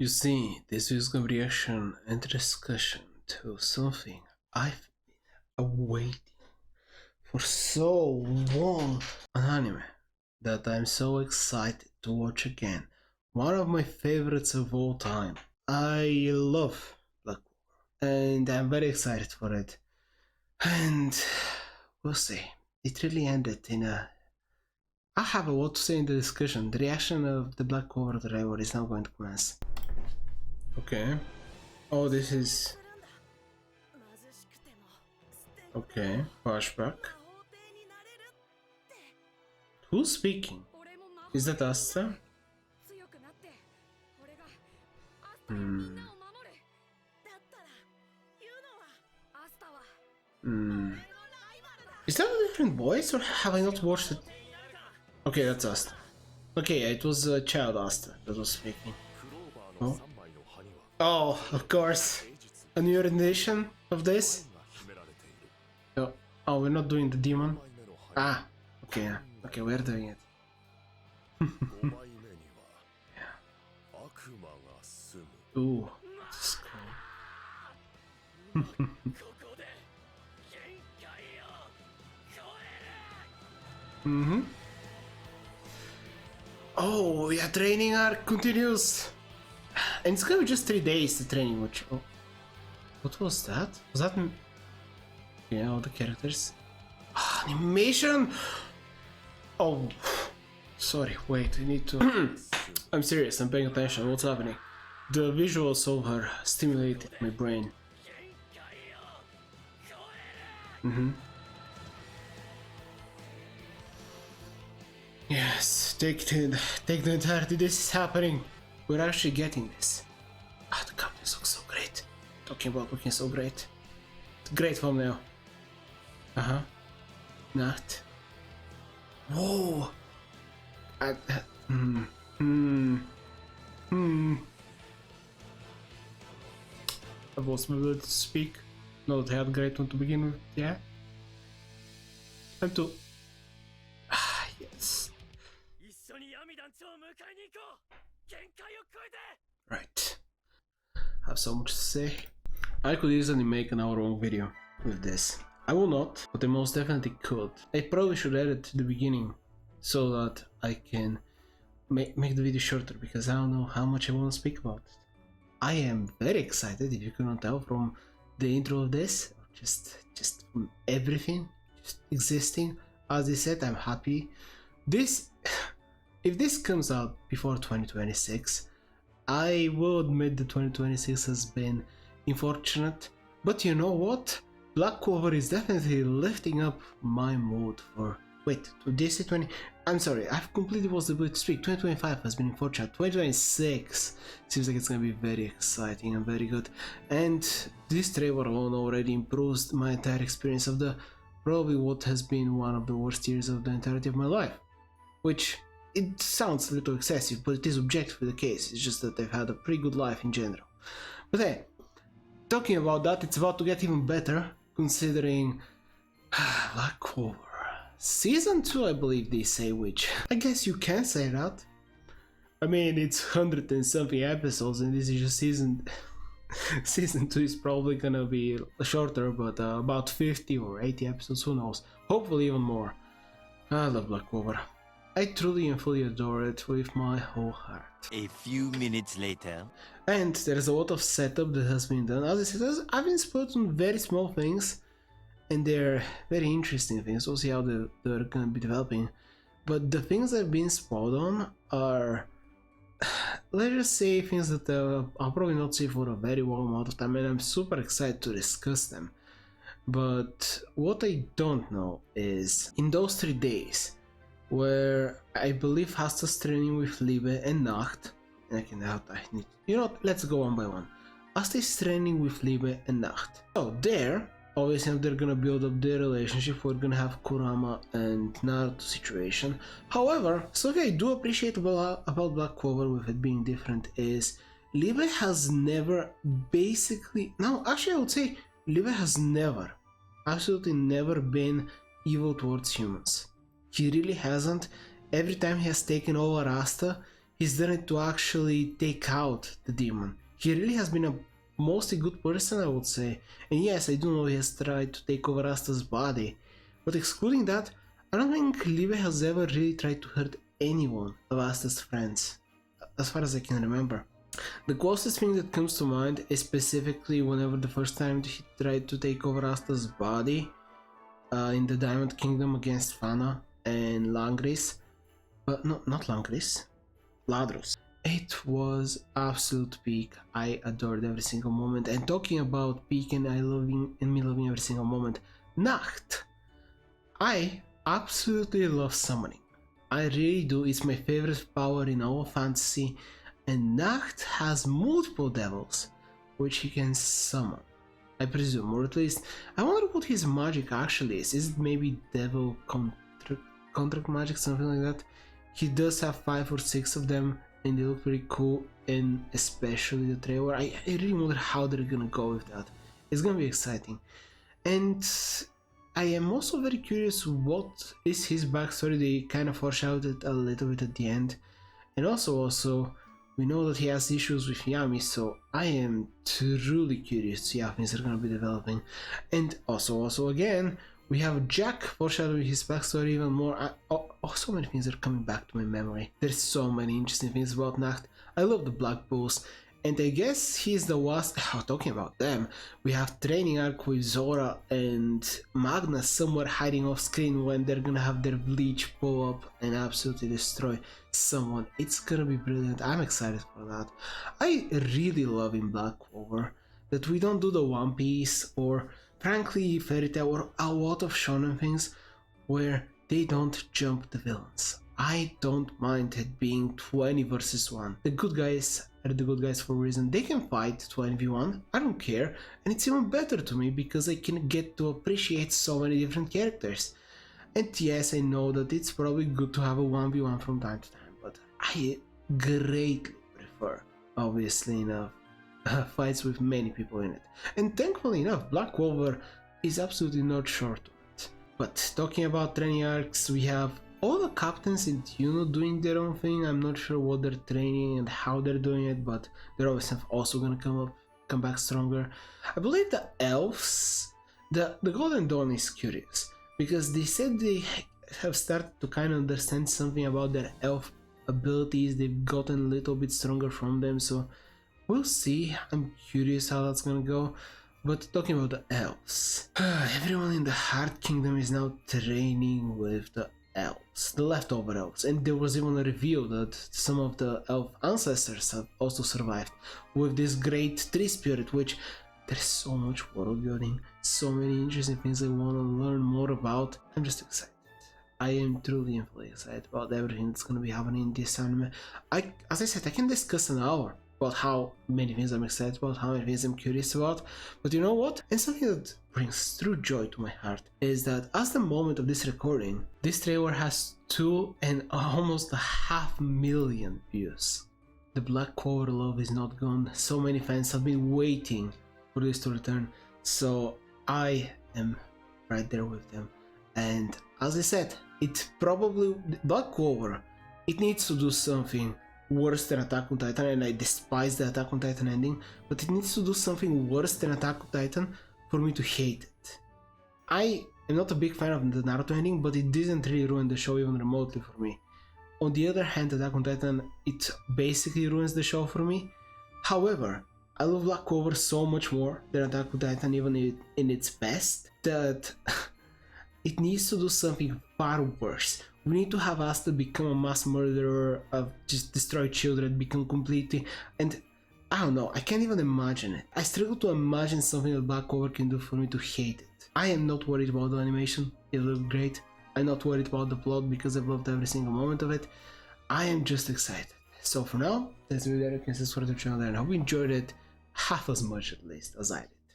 You see, this is a reaction and discussion to something I've been awaiting for so long. An anime that I'm so excited to watch again. One of my favorites of all time. I love Black Clover, and I'm very excited for it. And we'll see. It really ended in a... I have a lot to say in the discussion. The reaction of the Black Clover driver is now going to commence. Okay. Oh, this is... Okay, flashback. Who's speaking? Is that Asta? Is that a different voice, or have I not watched it? Okay, that's Asta. Okay, it was a child Asta that was speaking. Oh. Oh, of course. A new rendition of this? Oh, we're not doing the demon? Ah, okay, okay, we're doing it. Yeah. Ooh, that's cool. Oh, yeah, training arc continues. And it's gonna be just 3 days, the training, which... Oh. What was that? Was that... Yeah, all the characters. Animation! Oh, sorry, wait, I need to... I'm serious, I'm paying attention, what's happening? The visuals of her stimulated my brain. Yes, take the entirety, this is happening. We're actually getting this. Ah, the companies look so great. Talking about looking so great. Great thumbnail. Not. Whoa! I lost my ability to speak. No, they had a great one to begin with, yeah? Time to... Ah, yes. Right. I have so much to say. I could easily make an hour-long video with this. I will not, but I most definitely could. I probably should add it to the beginning so that I can make the video shorter, because I don't know how much I want to speak about it. I am very excited, if you couldn't tell from the intro of this, just from everything, just existing. As I said, I'm happy. If this comes out before 2026, I will admit that 2026 has been unfortunate, but you know what? Black Clover is definitely lifting up my mood for... Wait, to this 20... I'm sorry, I've completely lost the ability to speak. 2025 has been unfortunate. 2026 seems like it's gonna be very exciting and very good. And this trailer alone already improves my entire experience of the... probably what has been one of the worst years of the entirety of my life. Which, it sounds a little excessive, but it is objectively the case. It's just that I've had a pretty good life in general. But hey, talking about that, it's about to get even better, considering Black Clover. Season 2, I believe they say, which I guess you can say that. I mean, it's 100 and something episodes, and this is just season... Season 2 is probably gonna be shorter, but about 50 or 80 episodes, who knows. Hopefully even more. I love Black Clover. I truly and fully adore it with my whole heart. A few minutes later. And there's a lot of setup that has been done. As I said, I've been spoiled on very small things, and they're very interesting things. We'll see how they're gonna be developing. But the things I've been spoiled on are, let's just say, things that I'll probably not see for a very long amount of time, and I'm super excited to discuss them. But what I don't know is, in those 3 days, where I believe Asta's training with Liebe and Nacht, and I can help, I need, you know what, let's go one by one. Asta is training with Liebe and Nacht. So there, obviously they're gonna build up their relationship, we're gonna have Kurama and Naruto situation. However, something I do appreciate about Black Clover with it being different is Liebe has never basically, no, actually I would say Liebe has never, absolutely never been evil towards humans. He really hasn't. Every time he has taken over Asta, he's done it to actually take out the demon. He really has been a mostly good person, I would say. And yes, I do know he has tried to take over Asta's body, but excluding that, I don't think Live has ever really tried to hurt anyone of Asta's friends, as far as I can remember. The closest thing that comes to mind is specifically whenever the first time he tried to take over Asta's body in the Diamond Kingdom against Fana and Langris. But no, not Langris, Ladros. It was absolute peak. I adored every single moment. And talking about peak and me loving every single moment, Nacht. I absolutely love summoning. I really do. It's my favorite power in all fantasy. And Nacht has multiple devils, which he can summon, I presume, or at least I wonder what his magic actually is. Is it maybe devil contract magic, something like that? He does have 5 or 6 of them, and they look pretty cool, and especially the Trevor. I really wonder how they're gonna go with that. It's gonna be exciting. And I am also very curious what is his backstory. They kind of foreshadowed a little bit at the end. And also we know that he has issues with Yami, so I am truly curious to see how things are going to be developing. And also again, we have Jack foreshadowing his backstory even more. So many things are coming back to my memory. There's so many interesting things about Nacht. I love the Black Bulls. And I guess he's the last. Talking about them, we have training arc with Zora and Magna somewhere hiding off screen when they're gonna have their bleach pull up and absolutely destroy someone. It's gonna be brilliant. I'm excited for that. I really love in Black Clover that we don't do the One Piece or frankly Fairy Tail or a lot of shonen things where they don't jump the villains. I don't mind it being 20 versus 1. The good guys are the good guys for a reason. They can fight 20v1, I don't care, and it's even better to me because I can get to appreciate so many different characters. And yes, I know that it's probably good to have a 1v1 from time to time, but I greatly prefer, obviously enough, fights with many people in it. And thankfully enough, Black Clover is absolutely not short of it. But talking about training arcs, we have all the captains in Yuno doing their own thing. I'm not sure what they're training and how they're doing it, but they're obviously also gonna come back stronger. I believe the elves, the Golden Dawn is curious because they said they have started to kind of understand something about their elf abilities. They've gotten a little bit stronger from them, so we'll see. I'm curious how that's gonna go. But talking about the elves, everyone in the Heart Kingdom is now training with the elves, the leftover elves, and there was even a reveal that some of the elf ancestors have also survived with this great tree spirit, which there's so much world building, so many interesting things I want to learn more about. I'm just excited. I am truly excited about everything that's going to be happening in this anime. As I said, I can discuss an hour about how many things I'm excited about, how many things I'm curious about, but you know what? And something that brings true joy to my heart is that as the moment of this recording, this trailer has 2 and almost 500,000 views. The Black Clover love is not gone. So many fans have been waiting for this to return, so I am right there with them. And as I said, it probably, Black Clover, it needs to do something worse than Attack on Titan, and I despise the Attack on Titan ending, but it needs to do something worse than Attack on Titan for me to hate it. I am not a big fan of the Naruto ending, but it didn't really ruin the show even remotely for me. On the other hand, Attack on Titan, it basically ruins the show for me. However, I love Black Clover so much more than Attack on Titan, even in its best, that it needs to do something far worse. We need to have Asta become a mass murderer, just destroy children, become completely, and I don't know, I can't even imagine it. I struggle to imagine something that Black Clover can do for me to hate it. I am not worried about the animation, it looked great. I'm not worried about the plot because I've loved every single moment of it. I am just excited. So for now, that's the video. You can subscribe to the channel and I hope you enjoyed it half as much at least as I did.